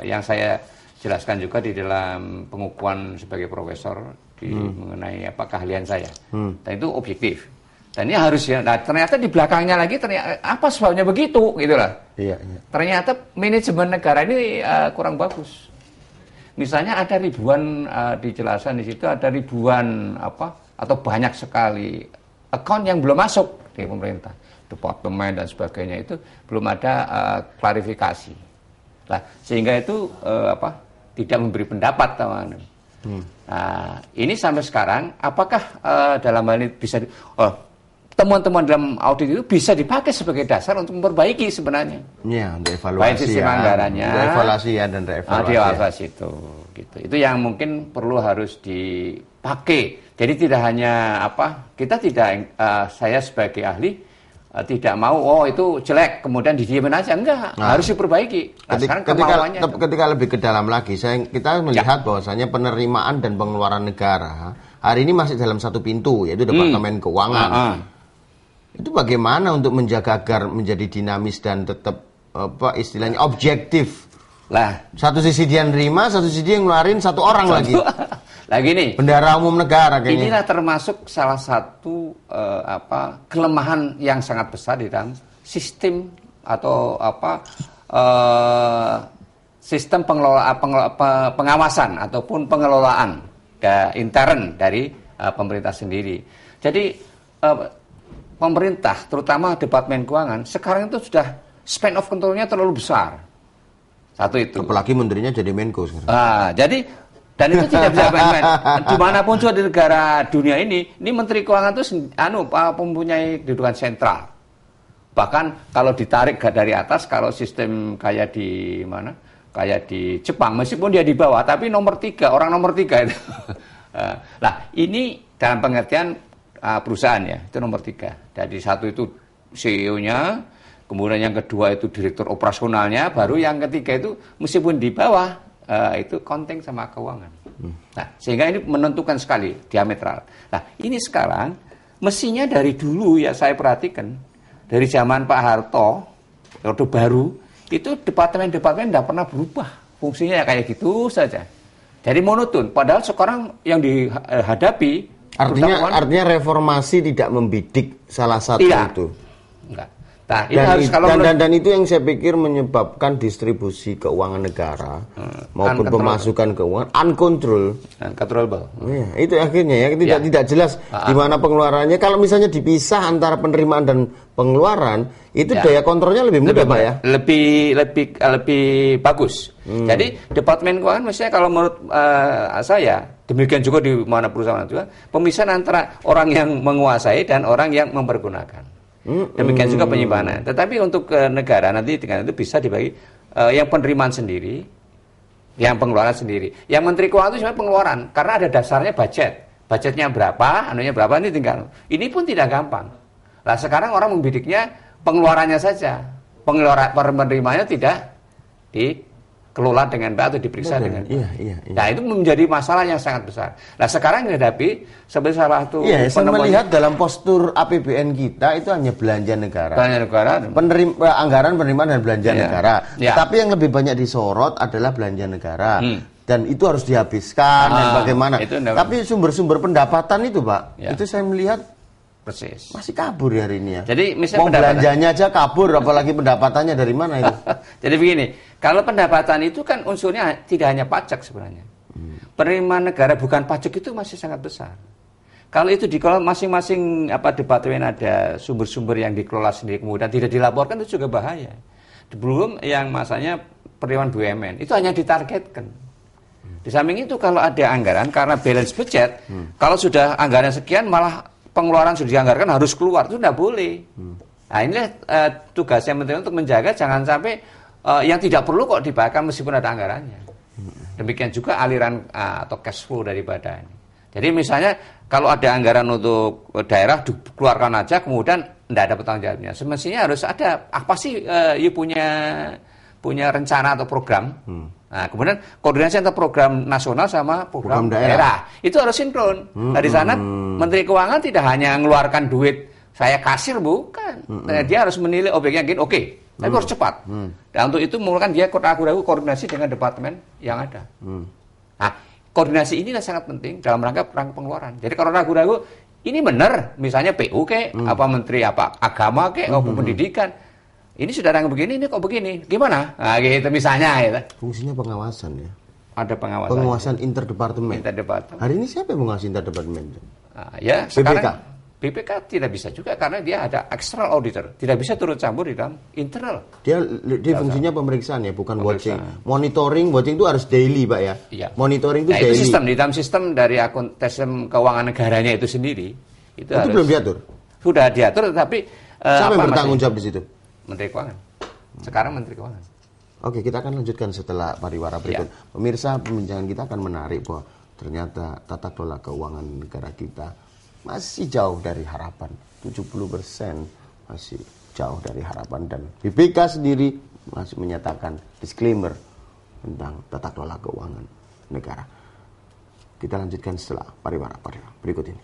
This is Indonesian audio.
Yang saya jelaskan juga di dalam pengukuhan sebagai profesor mengenai keahlian saya. Dan itu objektif. Dan ini harus ya. Nah, ternyata di belakangnya lagi ternyata apa sebabnya begitu gitu lah. Iya. Ternyata manajemen negara ini kurang bagus. Misalnya ada ribuan dijelaskan di situ ada ribuan atau banyak sekali account yang belum masuk di pemerintah, departemen dan sebagainya itu belum ada klarifikasi. Nah, sehingga itu tidak memberi pendapat teman. Nah, ini sampai sekarang apakah dalam hal ini bisa temuan-temuan dalam audit itu bisa dipakai sebagai dasar untuk memperbaiki sebenarnya. Ya, untuk evaluasi. Baik sistem anggarannya, untuk evaluasi ya dan reevaluasi. Dievaluasi itu, gitu. Itu yang mungkin perlu harus dipakai. Jadi tidak hanya kita tidak saya sebagai ahli tidak mau itu jelek kemudian didiemin aja, enggak, harus diperbaiki. Nah, sekarang kemauannya ketika lebih ke dalam lagi kita melihat bahwasanya penerimaan dan pengeluaran negara hari ini masih dalam satu pintu, yaitu Departemen Keuangan. Itu bagaimana untuk menjaga agar menjadi dinamis dan tetap istilahnya objektif. Lah, satu sisi dia nerima, satu sisi dia ngeluarin satu orang lagi. Lagi nih, bendahara umum negara kayaknya. Inilah termasuk salah satu kelemahan yang sangat besar di dalam sistem atau sistem pengawasan ataupun pengelolaan intern dari pemerintah sendiri. Jadi pemerintah, terutama Departemen Keuangan, sekarang itu sudah span of control-nya terlalu besar. Satu itu. Apalagi menterinya jadi Menko sekarang. Dan itu tidak bisa main-main. Dimanapun juga di negara dunia ini Menteri Keuangan itu mempunyai kedudukan sentral. Bahkan kalau ditarik dari atas, kalau sistem kayak di Jepang, meskipun dia di bawah, tapi orang nomor 3 itu. Nah, ini dalam pengertian perusahaan ya, itu nomor 3. Jadi satu itu CEO-nya, kemudian yang kedua itu direktur operasionalnya, baru yang ketiga itu meskipun di bawah, itu konting sama keuangan. Nah, sehingga ini menentukan sekali diametral. Nah, ini sekarang mestinya dari dulu ya saya perhatikan dari zaman Pak Harto, Orde Baru, itu departemen-departemen tidak pernah berubah. Fungsinya ya kayak gitu saja. Jadi monoton. Padahal sekarang yang dihadapi artinya reformasi tidak membidik salah satu itu. Enggak. Nah, ini harus dan itu yang saya pikir menyebabkan distribusi keuangan negara maupun pemasukan keuangan uncontrollable. Ya, itu akhirnya ya tidak jelas di mana pengeluarannya. Kalau misalnya dipisah antara penerimaan dan pengeluaran, itu daya kontrolnya lebih mudah, Pak ya. Lebih bagus. Jadi Departemen Keuangan misalnya kalau menurut saya, demikian juga di mana perusahaan juga, pemisahan antara orang yang menguasai dan orang yang mempergunakan. Demikian juga penyimpanan. Tetapi untuk negara nanti dengan itu bisa dibagi yang penerimaan sendiri, yang pengeluaran sendiri. Yang Menteri Keuangan itu sebenarnya pengeluaran karena ada dasarnya budget. Budgetnya berapa, anunya berapa, ini tinggal. Ini pun tidak gampang. Nah, sekarang orang membidiknya pengeluarannya saja. Penerimanya tidak dikelola dengan baik atau diperiksa dengan baik. Iya. Nah, itu menjadi masalah yang sangat besar. Nah, sekarang dihadapi sebagai salah satu saya melihat dalam postur APBN kita itu hanya belanja negara. Anggaran penerimaan dan belanja negara. Tapi yang lebih banyak disorot adalah belanja negara. Dan itu harus dihabiskan dan bagaimana. Tapi sumber-sumber pendapatan itu, Pak, itu saya melihat persis masih kabur hari ini ya. Jadi misalnya belanjanya aja kabur, apalagi pendapatannya dari mana itu? Jadi begini, kalau pendapatan itu kan unsurnya tidak hanya pajak sebenarnya. Penerimaan negara bukan pajak itu masih sangat besar. Kalau itu dikelola masing-masing departemen ada sumber-sumber yang dikelola sendiri kemudian tidak dilaporkan, itu juga bahaya. Belum yang masanya penerimaan BUMN itu hanya ditargetkan. Di samping itu kalau ada anggaran karena balance budget, kalau sudah anggaran sekian malah pengeluaran sudah dianggarkan harus keluar, itu tidak boleh. Nah, inilah tugasnya Menteri untuk menjaga jangan sampai yang tidak perlu kok dibahas meskipun ada anggarannya. Demikian juga aliran atau cash flow daripada ini. Jadi misalnya kalau ada anggaran untuk daerah dikeluarkan aja kemudian tidak ada pertanggung jawabnya. Semestinya harus ada apa sih punya rencana atau program. Nah, kemudian koordinasi antara program nasional sama program daerah. Itu harus sinkron. Dari sana Menteri Keuangan tidak hanya mengeluarkan duit saya kasir, bukan. Dia harus menilai objeknya, oke, Tapi harus cepat. Dan untuk itu memerlukan dia ragu-ragu koordinasi dengan departemen yang ada. Nah, koordinasi inilah sangat penting dalam rangka pengeluaran. Jadi kalau ragu-ragu, ini benar, misalnya PU apa menteri apa agama apa pendidikan, ini sudah yang begini, ini kok begini, gimana? Nah, gitu misalnya. Gitu. Fungsinya pengawasan ya. Ada pengawasan. Pengawasan interdepartemen. Hari ini siapa yang mengawasi interdepartemen? Nah, ya sekarang BPK tidak bisa juga karena dia ada external auditor, tidak bisa turut campur di dalam internal. Dia fungsinya pemeriksaan ya, bukan watching. Watching itu harus daily, Pak ya. Iya. Monitoring itu daily. Itu sistem di dalam sistem dari sistem keuangan negaranya itu sendiri. Itu harus, belum diatur. Sudah diatur, tapi siapa yang bertanggung jawab di situ? Menteri Keuangan. Sekarang Menteri Keuangan. Oke, kita akan lanjutkan setelah pariwara berikut. Ya. Pemirsa, pembincangan kita akan menarik bahwa ternyata tata kelola keuangan negara kita masih jauh dari harapan. 70% masih jauh dari harapan. Dan BPK sendiri masih menyatakan disclaimer tentang tata kelola keuangan negara. Kita lanjutkan setelah pariwara berikut ini.